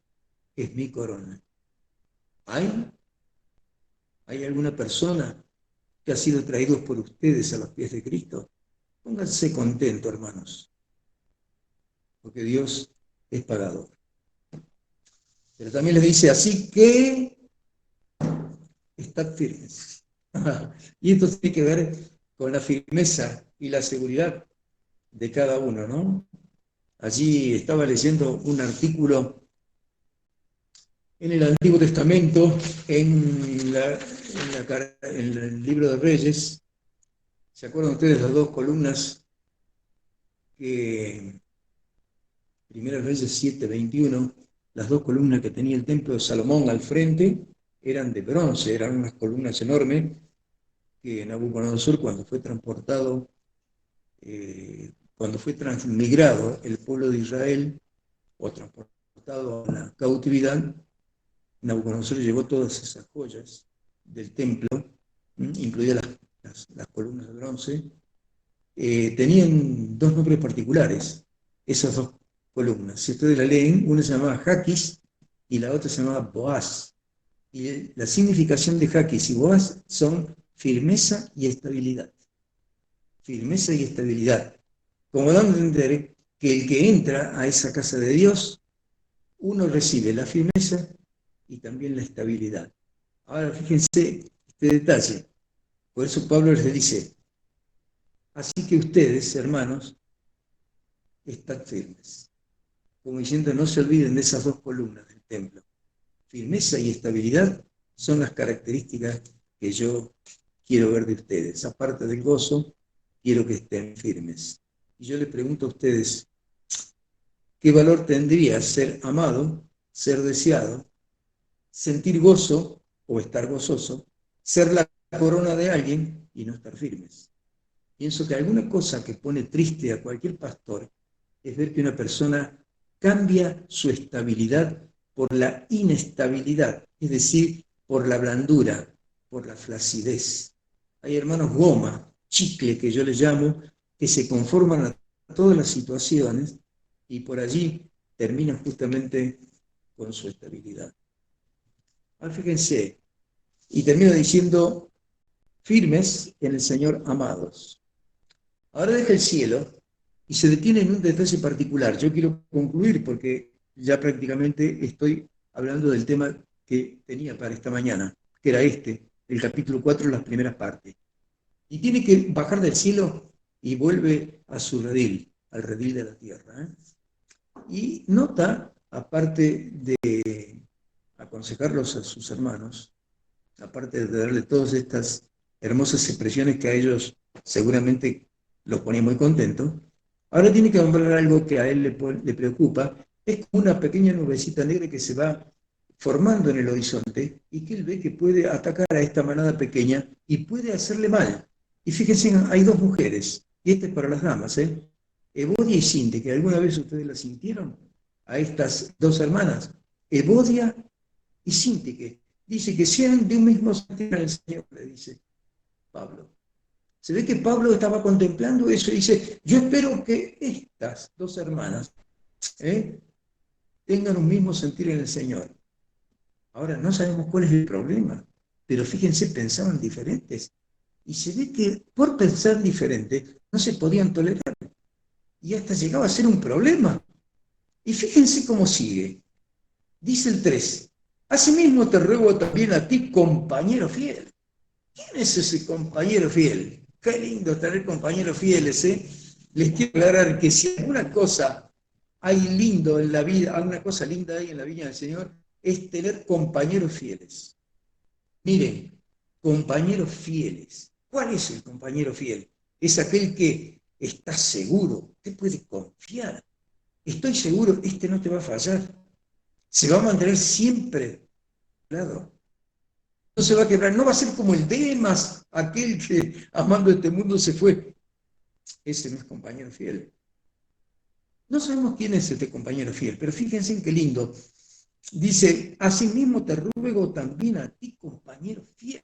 es mi corona? ¿Hay alguna persona que ha sido traído por ustedes a los pies de Cristo? Pónganse contentos, hermanos, porque Dios es pagador. Pero también les dice, así que estad firmes. Y esto tiene que ver con la firmeza y la seguridad de cada uno, ¿no? Allí estaba leyendo un artículo en el Antiguo Testamento, en el libro de Reyes. ¿Se acuerdan ustedes de las dos columnas que, Primera Reyes 7:21, las dos columnas que tenía el templo de Salomón al frente eran de bronce, eran unas columnas enormes que Nabucodonosor, cuando fue transportado, cuando fue transmigrado el pueblo de Israel o transportado a la cautividad, Nabucodonosor llevó todas esas joyas del templo, incluidas las columnas de bronce. Tenían dos nombres particulares, esas dos columnas. Si ustedes la leen, una se llamaba Jaquis y la otra se llamaba Boaz. Y la significación de Jaquis y Boaz son firmeza y estabilidad. Firmeza y estabilidad. Como dando a entender que el que entra a esa casa de Dios, uno recibe la firmeza y también la estabilidad. Ahora fíjense este detalle. Por eso Pablo les dice, así que ustedes, hermanos, están firmes. Como diciendo, no se olviden de esas dos columnas del templo. Firmeza y estabilidad son las características que yo quiero ver de ustedes. Aparte del gozo, quiero que estén firmes. Y yo les pregunto a ustedes, ¿qué valor tendría ser amado, ser deseado, sentir gozo o estar gozoso, ser la corona de alguien y no estar firmes? Pienso que alguna cosa que pone triste a cualquier pastor es ver que una persona cambia su estabilidad por la inestabilidad, es decir, por la blandura, por la flacidez. Hay hermanos goma, chicle que yo les llamo, que se conforman a todas las situaciones y por allí terminan justamente con su estabilidad. Ahora fíjense, y termino diciendo, firmes en el Señor, amados. Ahora deja el cielo y se detiene en un detalle particular. Yo quiero concluir porque ya prácticamente estoy hablando del tema que tenía para esta mañana, que era el capítulo 4, las primeras partes. Y tiene que bajar del cielo y vuelve a su redil, al redil de la tierra. Y nota, aparte de aconsejarlos a sus hermanos, aparte de darle todas estas hermosas expresiones que a ellos seguramente los ponía muy contentos, ahora tiene que nombrar algo que a él le preocupa. Es como una pequeña nubecita negra que se va formando en el horizonte y que él ve que puede atacar a esta manada pequeña y puede hacerle mal. Y fíjense, hay dos mujeres, y este es para las damas, Evodia y Sinte, que alguna vez ustedes las sintieron, a estas dos hermanas, Evodia y Sinte, dice que sean de un mismo sentir al Señor, le dice Pablo. Se ve que Pablo estaba contemplando eso y dice, yo espero que estas dos hermanas tengan un mismo sentir en el Señor. Ahora, no sabemos cuál es el problema, pero fíjense, pensaban diferentes. Y se ve que por pensar diferente no se podían tolerar. Y hasta llegaba a ser un problema. Y fíjense cómo sigue. Dice el 3. Asimismo te ruego también a ti, compañero fiel. ¿Quién es ese compañero fiel? Qué lindo tener compañeros fieles, ¿eh? Les quiero aclarar que si alguna cosa hay lindo en la vida, alguna cosa linda hay en la viña del Señor, es tener compañeros fieles. Miren, compañeros fieles. ¿Cuál es el compañero fiel? Es aquel que está seguro, te puede confiar. Estoy seguro, este no te va a fallar. Se va a mantener siempre claro. No se va a quebrar, no va a ser como el Demas, aquel que amando este mundo se fue. Ese no es compañero fiel. No sabemos quién es este compañero fiel, pero fíjense qué lindo. Dice, asimismo te ruego también a ti, compañero fiel.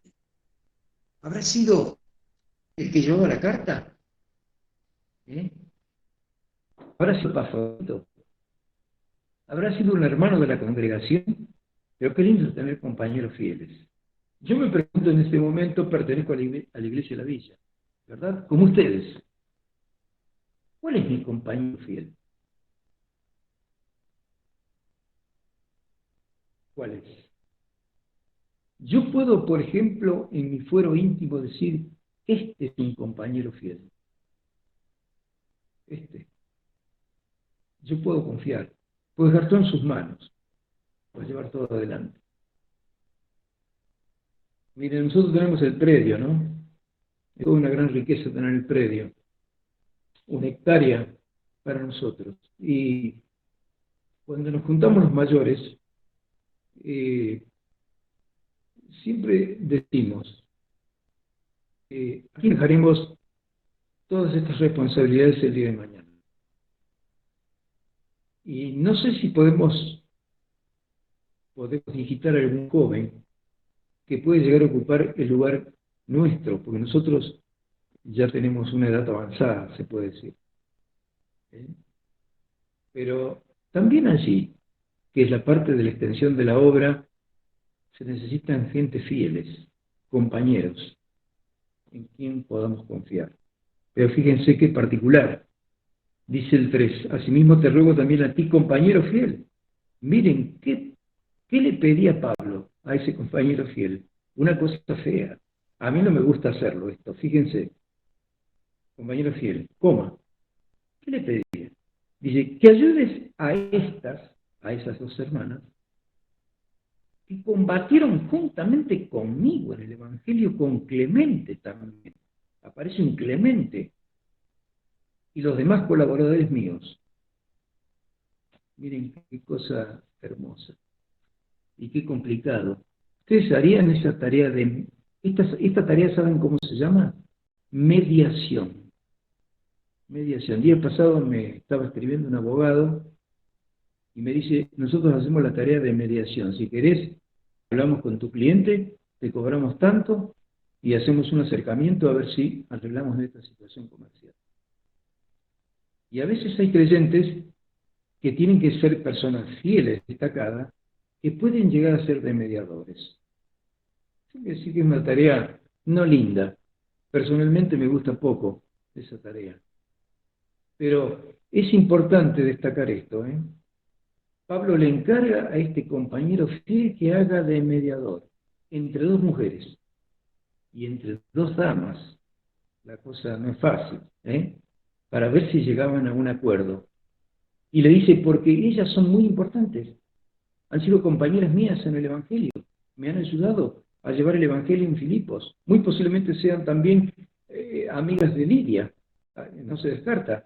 ¿Habrá sido el que llevaba la carta? ¿Eh? ¿Habrá sido pastorito? ¿Habrá sido un hermano de la congregación? Pero qué lindo es tener compañeros fieles. Yo me pregunto en este momento, pertenezco a la iglesia de la villa, ¿verdad? Como ustedes. ¿Cuál es mi compañero fiel? ¿Cuál es? Yo puedo, por ejemplo, en mi fuero íntimo decir, este es un compañero fiel. Este. Yo puedo confiar. Puedo dejar todo en sus manos. Puedo llevar todo adelante. Miren, nosotros tenemos el predio, ¿no? Es toda una gran riqueza tener el predio. Una hectárea para nosotros. Y cuando nos juntamos los mayores, eh, siempre decimos, aquí dejaremos todas estas responsabilidades el día de mañana. Y no sé si podemos digitar a algún joven que puede llegar a ocupar el lugar nuestro, porque nosotros ya tenemos una edad avanzada, se puede decir. ¿Eh? Pero también allí, que es la parte de la extensión de la obra, se necesitan gente fieles, compañeros, en quien podamos confiar. Pero fíjense qué particular. Dice el 3, asimismo te ruego también a ti, compañero fiel. Miren, ¿qué le pedía Pablo a ese compañero fiel? Una cosa fea. A mí no me gusta hacerlo esto, fíjense. Compañero fiel, coma. ¿Qué le pedía? Dice, que ayudes a esas dos hermanas, que combatieron juntamente conmigo en el Evangelio con Clemente también. Aparece un Clemente y los demás colaboradores míos. Miren qué cosa hermosa y qué complicado. Ustedes harían esa tarea de... Esta tarea, ¿saben cómo se llama? Mediación. Mediación. El día pasado me estaba escribiendo un abogado y me dice, nosotros hacemos la tarea de mediación. Si querés, hablamos con tu cliente, te cobramos tanto y hacemos un acercamiento a ver si arreglamos esta situación comercial. Y a veces hay creyentes que tienen que ser personas fieles, destacadas, que pueden llegar a ser de mediadores. Tengo que decir que es una tarea no linda. Personalmente me gusta poco esa tarea. Pero es importante destacar esto, ¿eh? Pablo le encarga a este compañero fiel que haga de mediador entre dos mujeres y entre dos damas. La cosa no es fácil, ¿eh? Para ver si llegaban a un acuerdo. Y le dice, porque ellas son muy importantes. Han sido compañeras mías en el Evangelio. Me han ayudado a llevar el Evangelio en Filipos. Muy posiblemente sean también amigas de Lidia. No se descarta.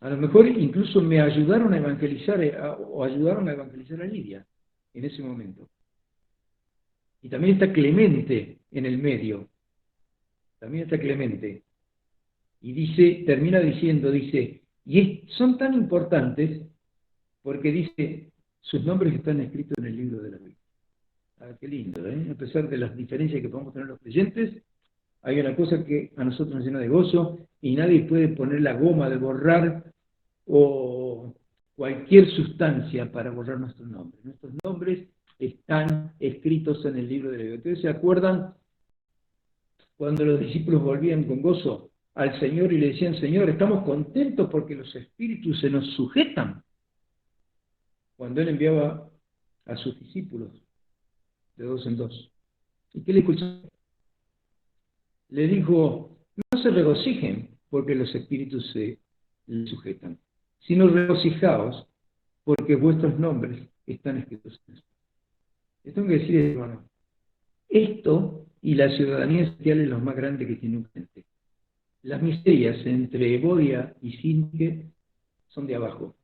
A lo mejor incluso me ayudaron a evangelizar o ayudaron a evangelizar a Lidia en ese momento. Y también está Clemente en el medio. También está Clemente. Y dice, termina diciendo, dice, son tan importantes porque dice, sus nombres están escritos en el libro de la Biblia. Ah, qué lindo, ¿eh? A pesar de las diferencias que podemos tener los creyentes, hay una cosa que a nosotros nos llena de gozo y nadie puede poner la goma de borrar o cualquier sustancia para borrar nuestros nombres. Nuestros nombres están escritos en el libro de la Biblia. ¿Ustedes se acuerdan cuando los discípulos volvían con gozo al Señor y le decían, Señor, estamos contentos porque los espíritus se nos sujetan? Cuando Él enviaba a sus discípulos de dos en dos. ¿Y qué le escuchó? Le dijo, no se regocijen porque los espíritus se les sujetan, sino regocijaos porque vuestros nombres están escritos en esto. Esto tengo que decir, hermano, esto y la ciudadanía celestial es lo más grande que tiene un creyente. Las miserias entre Evodia y Sinque son de abajo.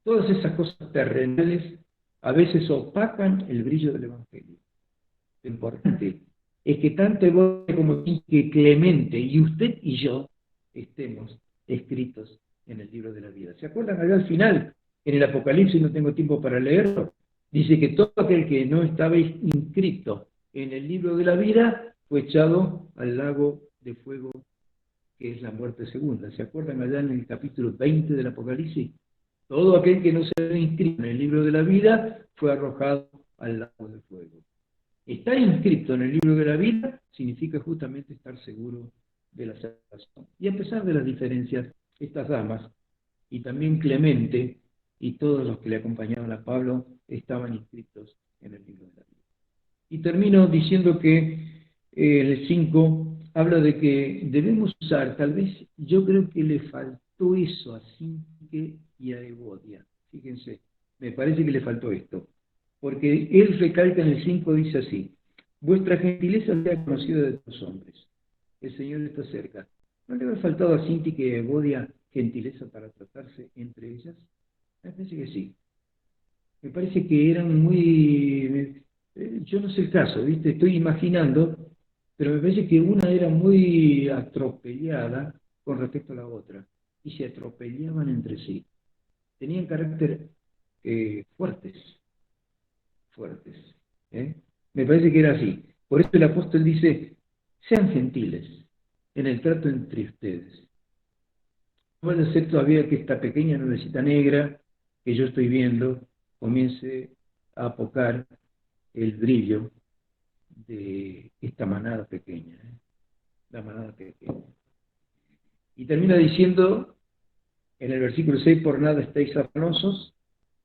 Todas esas cosas terrenales a veces opacan el brillo del Evangelio. Lo importante es que tanto Evodia como Sinque, Clemente y usted y yo estemos escritos en el libro de la vida. ¿Se acuerdan allá al final, en el Apocalipsis, no tengo tiempo para leerlo? Dice que todo aquel que no estaba inscrito en el libro de la vida, fue echado al lago de fuego, que es la muerte segunda. ¿Se acuerdan allá en el capítulo 20 del Apocalipsis? Todo aquel que no se había inscrito en el libro de la vida fue arrojado al lago de fuego. Estar inscrito en el libro de la vida significa justamente estar seguro de la salvación. Y a pesar de las diferencias, estas damas, y también Clemente, y todos los que le acompañaban a Pablo, estaban inscritos en el libro de la vida. Y termino diciendo que el 5 habla de que debemos usar, tal vez yo creo que le faltó eso a Sintique y a Evodia. Fíjense, me parece que le faltó esto. Porque él recalca en el 5, dice así: vuestra gentileza sea conocida de los hombres. El Señor está cerca. ¿No le habrá faltado a Sintique y a Evodia gentileza para tratarse entre ellas? Me parece que sí. Me parece que eran muy... yo no sé el caso, ¿viste? Estoy imaginando, pero me parece que una era muy atropellada con respecto a la otra, y se atropellaban entre sí. Tenían carácter fuertes, fuertes. ¿eh? Me parece que era así. Por eso el apóstol dice, sean gentiles en el trato entre ustedes. No vaya a ser todavía que esta pequeña nubecita negra que yo estoy viendo comience a apocar el brillo de esta manada pequeña, la manada pequeña. Y termina diciendo en el versículo 6, por nada estáis afanosos.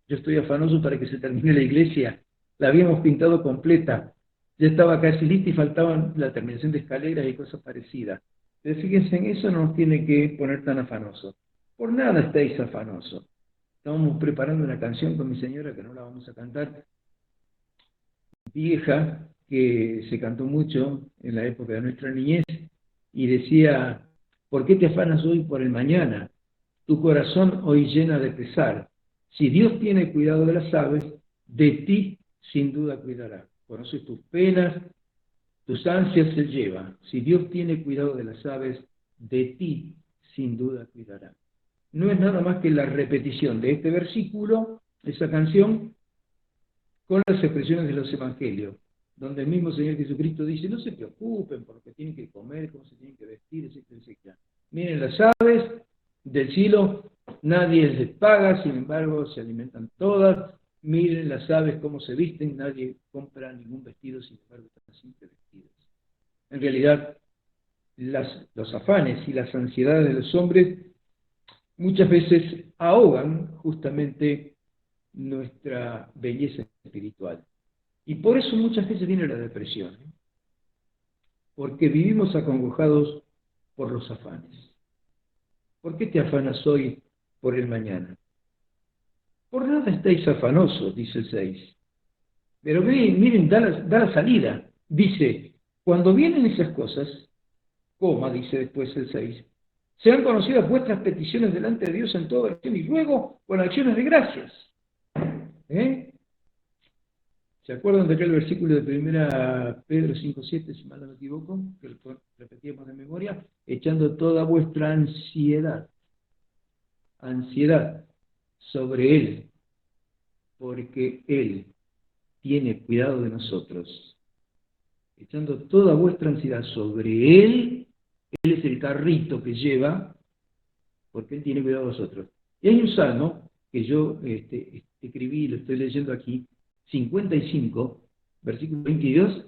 Yo estoy afanoso para que se termine la iglesia. La habíamos pintado completa. Ya estaba casi lista y faltaban la terminación de escaleras y cosas parecidas. Pero fíjense, en eso no nos tiene que poner tan afanosos. Por nada estáis afanosos. Estábamos preparando una canción con mi señora, que no la vamos a cantar, vieja, que se cantó mucho en la época de nuestra niñez, y decía, ¿por qué te afanas hoy por el mañana? Tu corazón hoy llena de pesar. Si Dios tiene cuidado de las aves, de ti sin duda cuidará. Conoces tus penas, tus ansias se lleva. Si Dios tiene cuidado de las aves, de ti sin duda cuidará. No es nada más que la repetición de este versículo, esa canción, con las expresiones de los evangelios, donde el mismo Señor Jesucristo dice, no se preocupen por lo que tienen que comer, cómo se tienen que vestir, etcétera, etcétera. Miren las aves del cielo, nadie les paga, sin embargo se alimentan todas. Miren las aves cómo se visten, nadie compra ningún vestido, sin embargo están siempre vestidas. En realidad, los afanes y las ansiedades de los hombres muchas veces ahogan justamente nuestra belleza espiritual. Y por eso muchas veces viene la depresión, porque vivimos acongojados por los afanes. ¿Por qué te afanas hoy por el mañana? Por nada estáis afanosos, dice el 6. Pero miren, da la salida. Dice, cuando vienen esas cosas, dice después el 6, sean conocidas vuestras peticiones delante de Dios en toda oración y luego con acciones de gracias. ¿Se acuerdan de aquel versículo de 1 Pedro 5:7, si mal no me equivoco, que lo repetíamos de memoria? Echando toda vuestra ansiedad sobre Él, porque Él tiene cuidado de nosotros. Echando toda vuestra ansiedad sobre Él es el carrito que lleva, porque Él tiene cuidado de nosotros. Y hay un salmo que yo escribí, lo estoy leyendo aquí, 55, versículo 22,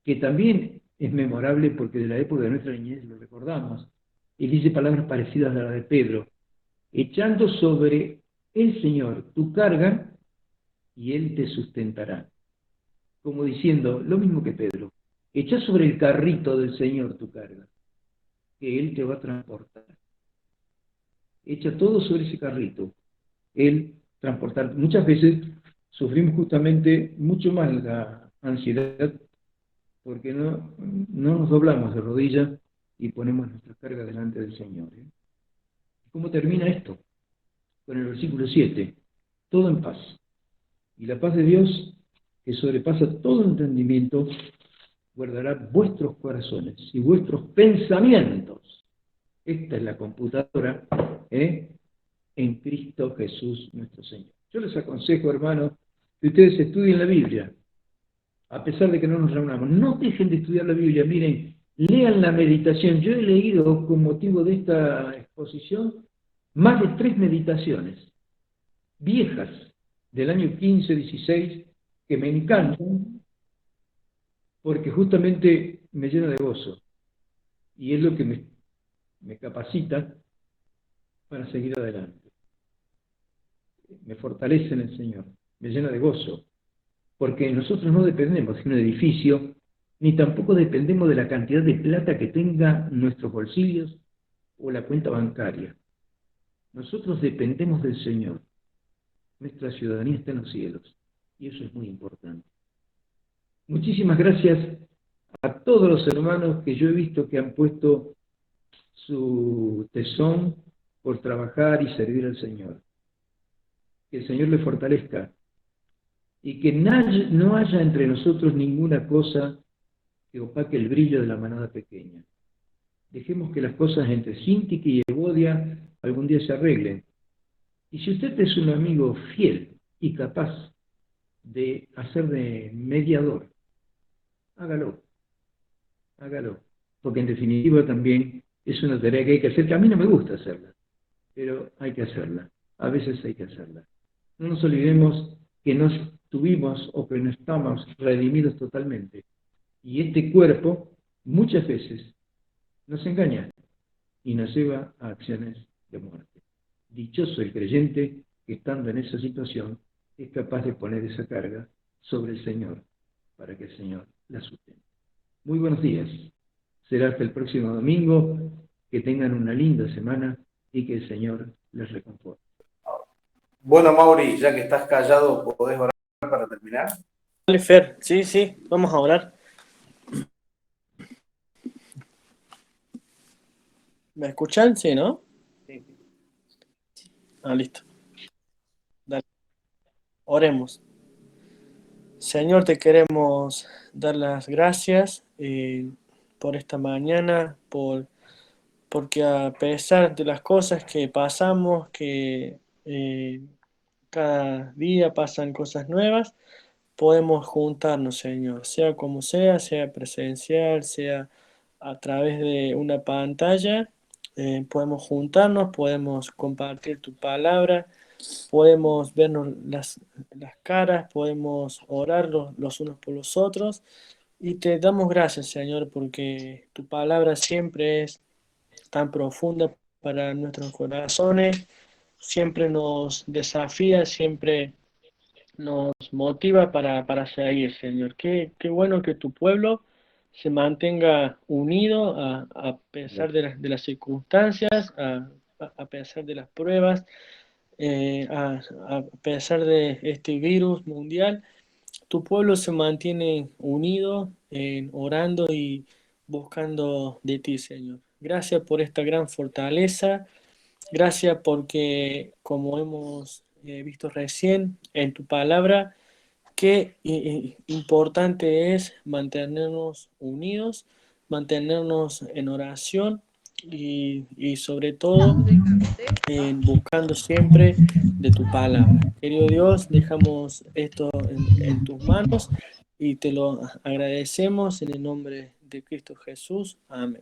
que también es memorable porque de la época de nuestra niñez lo recordamos. Y dice palabras parecidas a las de Pedro, echando sobre el Señor tu carga y Él te sustentará. Como diciendo, lo mismo que Pedro, echa sobre el carrito del Señor tu carga, que Él te va a transportar. Echa todo sobre ese carrito, Él transportar. Muchas veces sufrimos justamente mucho más la ansiedad porque no nos doblamos de rodillas y ponemos nuestra carga delante del Señor. ¿Cómo termina esto? Con el versículo 7, todo en paz. Y la paz de Dios, que sobrepasa todo entendimiento, guardará vuestros corazones y vuestros pensamientos. Esta es la computadora, en Cristo Jesús nuestro Señor. Yo les aconsejo, hermanos, que ustedes estudien la Biblia, a pesar de que no nos reunamos. No dejen de estudiar la Biblia, miren, lean la meditación. Yo he leído, con motivo de esta exposición, más de 3 meditaciones viejas del año 15, 16, que me encantan, porque justamente me llena de gozo. Y es lo que me capacita para seguir adelante. Me fortalece en el Señor, me llena de gozo, porque nosotros no dependemos de un edificio, ni tampoco dependemos de la cantidad de plata que tenga nuestros bolsillos o la cuenta bancaria. Nosotros dependemos del Señor. Nuestra ciudadanía está en los cielos, y eso es muy importante. Muchísimas gracias a todos los hermanos que yo he visto que han puesto su tesón por trabajar y servir al Señor. Que el Señor le fortalezca y que no haya entre nosotros ninguna cosa que opaque el brillo de la manada pequeña. Dejemos que las cosas entre Síntique y Evodia algún día se arreglen. Y si usted es un amigo fiel y capaz de hacer de mediador, hágalo, hágalo, porque en definitiva también es una tarea que hay que hacer, que a mí no me gusta hacerla, pero hay que hacerla, a veces hay que hacerla. No nos olvidemos que no estuvimos o que no estamos redimidos totalmente, y este cuerpo muchas veces nos engaña y nos lleva a acciones de muerte. Dichoso el creyente que estando en esa situación es capaz de poner esa carga sobre el Señor para que el Señor la sustente. Muy buenos días. Será hasta el próximo domingo. Que tengan una linda semana y que el Señor les reconforte. Bueno, Mauri, ya que estás callado, ¿podés orar para terminar? Dale, Fer, sí, vamos a orar. ¿Me escuchan? Sí, ¿no? Sí. Listo. Dale. Oremos. Señor, te queremos dar las gracias por esta mañana, porque a pesar de las cosas que pasamos, que cada día pasan cosas nuevas, podemos juntarnos, Señor, sea como sea presencial, sea a través de una pantalla, podemos juntarnos, podemos compartir tu palabra, podemos vernos las caras, podemos orar los unos por los otros, y te damos gracias, Señor, porque tu palabra siempre es tan profunda para nuestros corazones, siempre nos desafía, siempre nos motiva para seguir, Señor. Qué bueno que tu pueblo se mantenga unido a pesar de las circunstancias, a pesar de las pruebas, a pesar de este virus mundial. Tu pueblo se mantiene unido, orando y buscando de ti, Señor. Gracias por esta gran fortaleza. Gracias porque, como hemos visto recién en tu palabra, qué importante es mantenernos unidos, mantenernos en oración y sobre todo buscando siempre de tu palabra. Querido Dios, dejamos esto en tus manos y te lo agradecemos en el nombre de Cristo Jesús. Amén.